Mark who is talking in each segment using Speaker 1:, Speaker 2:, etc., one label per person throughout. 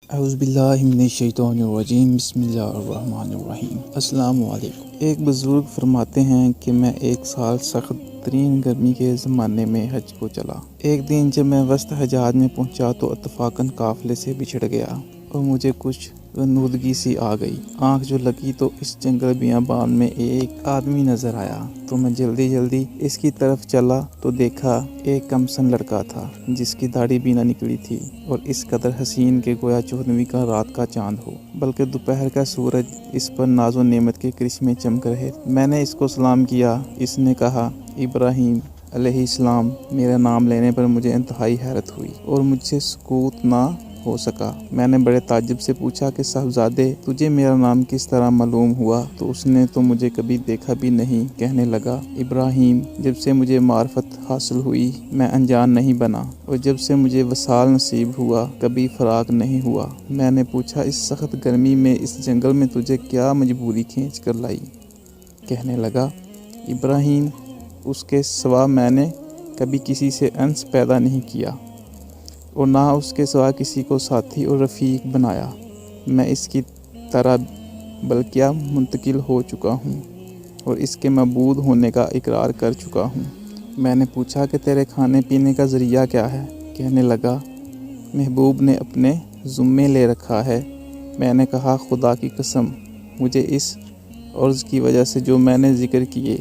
Speaker 1: اعوذ باللہ من الشیطان الرجیم بسم اللہ الرحمن الرحیم۔ السلام علیکم۔ ایک بزرگ فرماتے ہیں کہ میں ایک سال سخت ترین گرمی کے زمانے میں حج کو چلا۔ ایک دن جب میں وسط حجاز میں پہنچا تو اتفاقاً قافلے سے بچھڑ گیا اور مجھے کچھ غنودگی سی آ گئی۔ آنکھ جو لگی تو اس جنگل بیابان میں ایک آدمی نظر آیا تو میں جلدی اس کی طرف چلا تو دیکھا ایک کمسن لڑکا تھا جس کی داڑھی بھی نہ نکلی تھی اور اس قدر حسین کہ گویا 14ویں کا رات کا چاند ہو، بلکہ دوپہر کا سورج اس پر ناز و نعمت کے کرشمے چمک رہے۔ میں نے اس کو سلام کیا۔ اس نے کہا، ابراہیم علیہ السلام۔ میرا نام لینے پر مجھے انتہائی حیرت ہوئی اور مجھ سے سکوت نہ ہو سکا۔ میں نے بڑے تعجب سے پوچھا کہ صاحبزادے تجھے میرا نام کس طرح معلوم ہوا؟ تو اس نے تو مجھے کبھی دیکھا بھی نہیں۔ کہنے لگا، ابراہیم، جب سے مجھے معرفت حاصل ہوئی میں انجان نہیں بنا، اور جب سے مجھے وصال نصیب ہوا کبھی فراق نہیں ہوا۔ میں نے پوچھا، اس سخت گرمی میں اس جنگل میں تجھے کیا مجبوری کھینچ کر لائی؟ کہنے لگا، ابراہیم، اس کے سوا میں نے کبھی کسی سے انس پیدا نہیں کیا اور نہ اس کے سوا کسی کو ساتھی اور رفیق بنایا۔ میں اس کی طرح بلکہ منتقل ہو چکا ہوں اور اس کے معبود ہونے کا اقرار کر چکا ہوں۔ میں نے پوچھا کہ تیرے کھانے پینے کا ذریعہ کیا ہے؟ کہنے لگا، محبوب نے اپنے ذمے لے رکھا ہے۔ میں نے کہا، خدا کی قسم، مجھے اس عرض کی وجہ سے جو میں نے ذکر کیے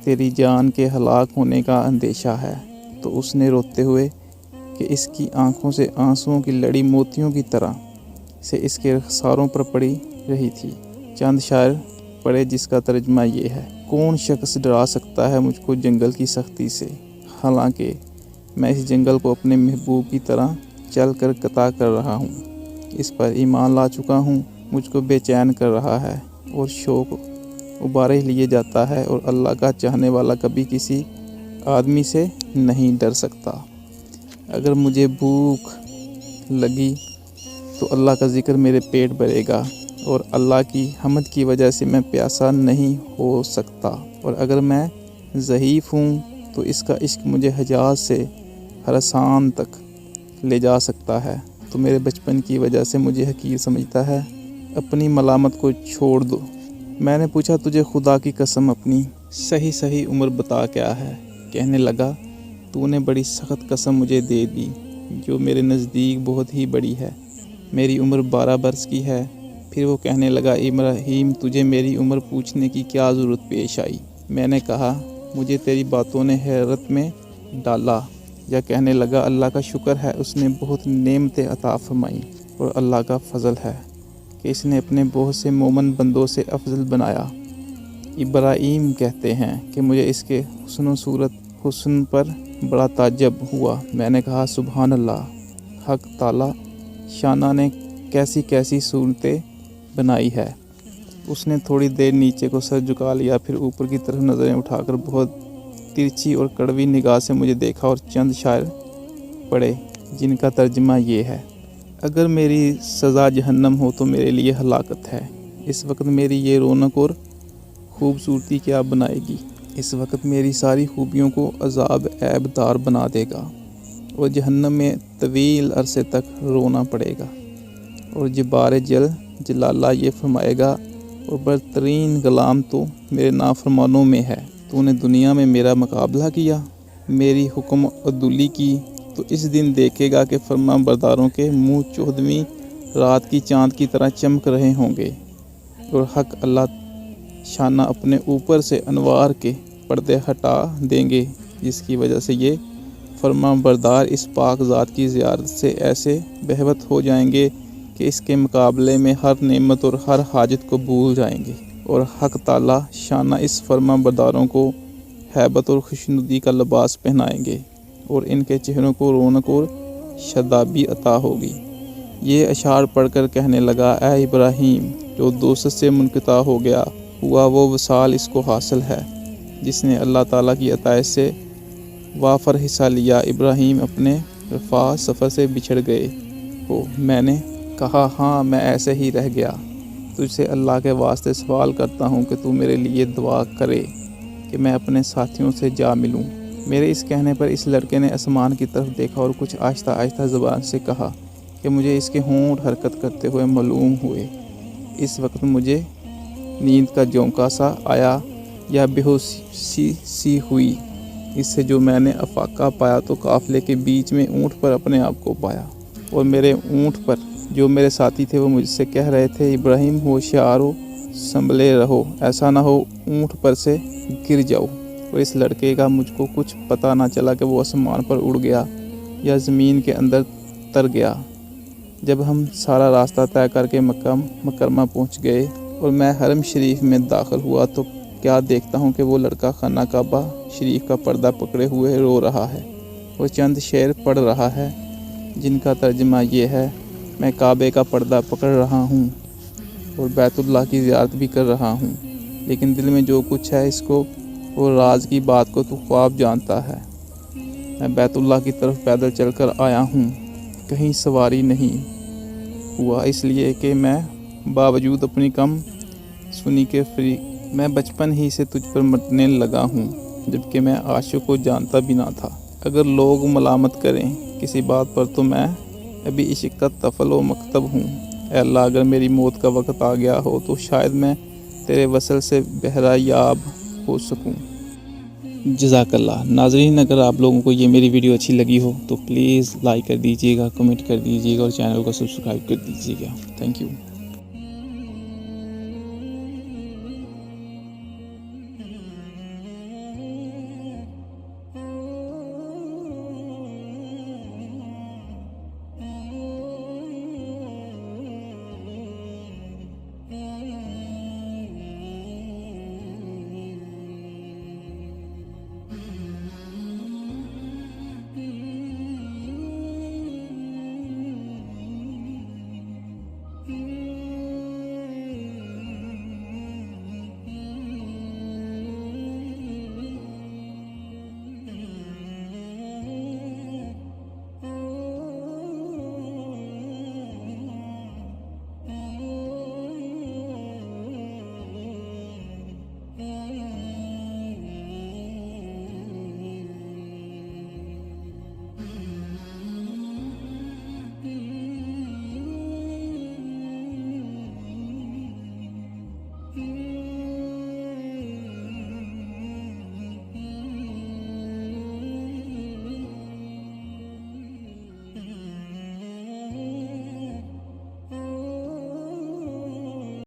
Speaker 1: تیری جان کے ہلاک ہونے کا اندیشہ ہے۔ تو اس نے روتے ہوئے کہ اس کی آنکھوں سے آنسوؤں کی لڑی موتیوں کی طرح سے اس کے رخساروں پر پڑی رہی تھی۔ چند شعر پڑھے جس کا ترجمہ یہ ہے: کون شخص ڈرا سکتا ہے مجھ کو جنگل کی سختی سے، حالانکہ میں اس جنگل کو اپنے محبوب کی طرح چل کر قطع کر رہا ہوں۔ اس پر ایمان لا چکا ہوں، مجھ کو بے چین کر رہا ہے اور شوق ابارے لیے جاتا ہے، اور اللہ کا چاہنے والا کبھی کسی آدمی سے نہیں ڈر سکتا۔ اگر مجھے بھوک لگی تو اللہ کا ذکر میرے پیٹ بھرے گا، اور اللہ کی حمد کی وجہ سے میں پیاسا نہیں ہو سکتا، اور اگر میں ضعیف ہوں تو اس کا عشق مجھے حجاز سے خراسان تک لے جا سکتا ہے۔ تو میرے بچپن کی وجہ سے مجھے حقیر سمجھتا ہے، اپنی ملامت کو چھوڑ دو۔ میں نے پوچھا، تجھے خدا کی قسم اپنی صحیح عمر بتا کیا ہے؟ کہنے لگا، تو نے بڑی سخت قسم مجھے دے دی جو میرے نزدیک بہت ہی بڑی ہے۔ میری عمر 12 برس کی ہے۔ پھر وہ کہنے لگا، ابراہیم، تجھے میری عمر پوچھنے کی کیا ضرورت پیش آئی؟ میں نے کہا، مجھے تیری باتوں نے حیرت میں ڈالا۔ یا کہنے لگا، اللہ کا شکر ہے، اس نے بہت نعمتیں عطا فرمائیں، اور اللہ کا فضل ہے کہ اس نے اپنے بہت سے مومن بندوں سے افضل بنایا۔ ابراہیم کہتے ہیں کہ مجھے اس کے حسن پر بڑا تعجب ہوا۔ میں نے کہا، سبحان اللہ، حق تعالی شانہ نے کیسی صورتیں بنائی ہے۔ اس نے تھوڑی دیر نیچے کو سر جھکا لیا، پھر اوپر کی طرف نظریں اٹھا کر بہت ترچھی اور کڑوی نگاہ سے مجھے دیکھا اور چند شعر پڑھے جن کا ترجمہ یہ ہے: اگر میری سزا جہنم ہو تو میرے لیے ہلاکت ہے۔ اس وقت میری یہ رونق اور خوبصورتی کیا بنائے گی؟ اس وقت میری ساری خوبیوں کو عذاب عیب دار بنا دے گا، اور جہنم میں طویل عرصے تک رونا پڑے گا، اور جبار جلالہ یہ فرمائے گا، اور برترین غلام تو میرے نافرمانوں میں ہے۔ تو نے دنیا میں میرا مقابلہ کیا، میری حکم عدولی کی، تو اس دن دیکھے گا کہ فرما برداروں کے منہ 14ویں رات کی چاند کی طرح چمک رہے ہوں گے، اور حق اللہ شانہ اپنے اوپر سے انوار کے پردے ہٹا دیں گے، جس کی وجہ سے یہ فرما بردار اس پاک ذات کی زیارت سے ایسے بہوت ہو جائیں گے کہ اس کے مقابلے میں ہر نعمت اور ہر حاجت کو بھول جائیں گے، اور حق تعالی شانہ اس فرما برداروں کو ہیبت اور خوشنودی کا لباس پہنائیں گے، اور ان کے چہروں کو رونق اور شادابی عطا ہوگی۔ یہ اشعار پڑھ کر کہنے لگا، اے ابراہیم، جو دوست سے منقطع ہو گیا ہوا وہ وصال اس کو حاصل ہے جس نے اللہ تعالیٰ کی عطایت سے وافر حصہ لیا۔ ابراہیم، اپنے رفاع سفر سے بچھڑ گئے ہو؟ میں نے کہا، ہاں، میں ایسے ہی رہ گیا۔ تجھ سے اللہ کے واسطے سوال کرتا ہوں کہ تو میرے لیے دعا کرے کہ میں اپنے ساتھیوں سے جا ملوں۔ میرے اس کہنے پر اس لڑکے نے آسمان کی طرف دیکھا اور کچھ آہستہ زبان سے کہا، کہ مجھے اس کے ہونٹ حرکت کرتے ہوئے معلوم ہوئے۔ اس وقت مجھے نیند کا جھونکا سا آیا یا بے ہوشی سی ہوئی۔ اس سے جو میں نے افاقہ پایا تو قافلے کے بیچ میں اونٹ پر اپنے آپ کو پایا، اور میرے اونٹ پر جو میرے ساتھی تھے وہ مجھ سے کہہ رہے تھے، ابراہیم ہوشیار ہو، سنبھلے رہو، ایسا نہ ہو اونٹ پر سے گر جاؤ۔ اور اس لڑکے کا مجھ کو کچھ پتہ نہ چلا کہ وہ آسمان پر اڑ گیا یا زمین کے اندر اتر گیا۔ جب ہم سارا راستہ طے کر کے مکہ مکرمہ پہنچ گئے اور میں حرم شریف میں داخل ہوا تو کیا دیکھتا ہوں کہ وہ لڑکا خانہ کعبہ شریف کا پردہ پکڑے ہوئے رو رہا ہے اور چند شعر پڑھ رہا ہے جن کا ترجمہ یہ ہے، میں کعبے کا پردہ پکڑ رہا ہوں اور بیت اللہ کی زیارت بھی کر رہا ہوں، لیکن دل میں جو کچھ ہے اس کو اور راز کی بات کو تو خواب جانتا ہے۔ میں بیت اللہ کی طرف پیدل چل کر آیا ہوں، کہیں سواری نہیں ہوا، اس لیے کہ میں باوجود اپنی کم سنی کے میں بچپن ہی سے تجھ پر مرنے لگا ہوں، جبکہ میں عاشق کو جانتا بھی نہ تھا۔ اگر لوگ ملامت کریں کسی بات پر تو میں ابھی عشق کا طفل و مکتب ہوں۔ اے اللہ، اگر میری موت کا وقت آ گیا ہو تو شاید میں تیرے وصل سے بہرہ یاب ہو سکوں۔ جزاک اللہ۔ ناظرین، اگر آپ لوگوں کو یہ میری ویڈیو اچھی لگی ہو تو پلیز لائک کر دیجیے گا، کمنٹ کر دیجیے گا اور چینل کو سبسکرائب کر دیجیے گا۔ Thank you.